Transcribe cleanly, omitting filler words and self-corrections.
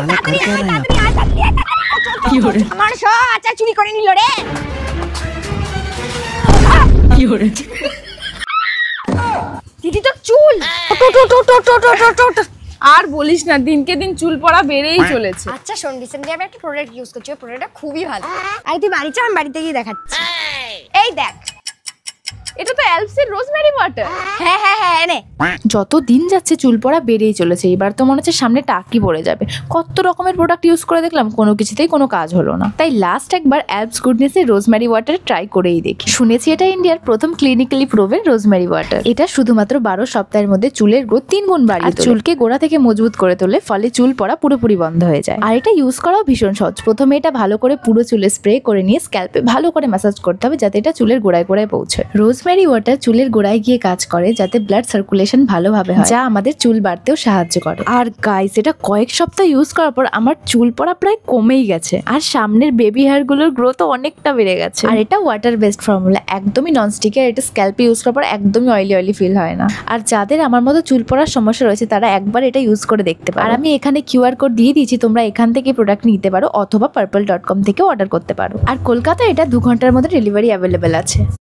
साला कर क्या रहा है কি করে আমার সব আচার চুরি করে নিল রে। কি করে দিদি তোর চুল আর বলিস না, দিনকে দিন চুল পড়া বেড়েই চলেছে। আচ্ছা শোন, রিসেন্টলি আমি একটা প্রোডাক্ট ইউজ করছি, ওই প্রোডাক্টটা খুবই ভালো। আর তুই বাড়ি চল, আমি বাড়িতে গিয়ে দেখাচ্ছি। এই দেখ, এটা তো অ্যালপসের রোজমেরি ওয়াটার। হ্যাঁ হ্যাঁ হ্যাঁ এনে। যত দিন যাচ্ছে চুল পড়া বেড়েই চলেছে, এবার তো মনে হচ্ছে সামনে টাকি পড়ে যাবে। কত রকমের প্রোডাক্ট ইউজ করে দেখলাম, কোনো কিছুতেই কোনো কাজ হলো না। তাই লাস্ট একবার অ্যালপস গুডনেসের রোজমেরি ওয়াটার ট্রাই করেই দেখি। শুনেছি এটা ইন্ডিয়ার প্রথম ক্লিনিক্যালি প্রুভেন রোজমেরি ওয়াটার। এটা শুধুমাত্র 12 সপ্তাহের মধ্যে চুলের গ্রোথ 3 গুণ বাড়িয়ে তোলে, চুলকে গোড়া থেকে মজবুত করে তোলে, ফলে চুল পড়া পুরোপুরি বন্ধ হয়ে যায়। আর এটা ইউজ করাও ভীষণ সহজ। প্রথমে এটা ভালো করে পুরো চুলে স্প্রে করে নিয়ে স্ক্যাল্পে ভালো করে ম্যাসাজ করতে হবে, যাতে এটা চুলের গোড়ায় গোড়ায় পৌঁছায়। রোজমেরি ওয়াটার চুলের গোড়ায় গিয়ে কাজ করে, যাতে ব্লাড সার্কুলেশন ভালোভাবে হয়, যা আমাদের চুল বাড়তেও সাহায্য করে। আর গাইস, এটা কয়েক সপ্তাহ ইউজ করার পর আমার চুল পড়া প্রায় কমেই গেছে, আর সামনের বেবি হেয়ার গুলোর গ্রোথও অনেকটা বেড়ে গেছে। আর এটা ওয়াটার বেসড ফর্মুলা, একদমই নন স্টিক, আর এটা স্ক্যাল্পে ইউজ করার পর একদমই অয়েলি ফিল হয় না। আর যাদের আমার মতো চুল পড়ার সমস্যা রয়েছে, তারা একবার এটা ইউজ করে দেখতে পারো। আর আমি এখানে কিউআর কোড দিয়ে দিয়েছি, তোমরা এখান থেকে প্রোডাক্ট নিতে পারো অথবা purple.com থেকে অর্ডার করতে পারো। আর কলকাতায় এটা 2 ঘন্টার মধ্যে ডেলিভারি অ্যাভেলেবেল আছে।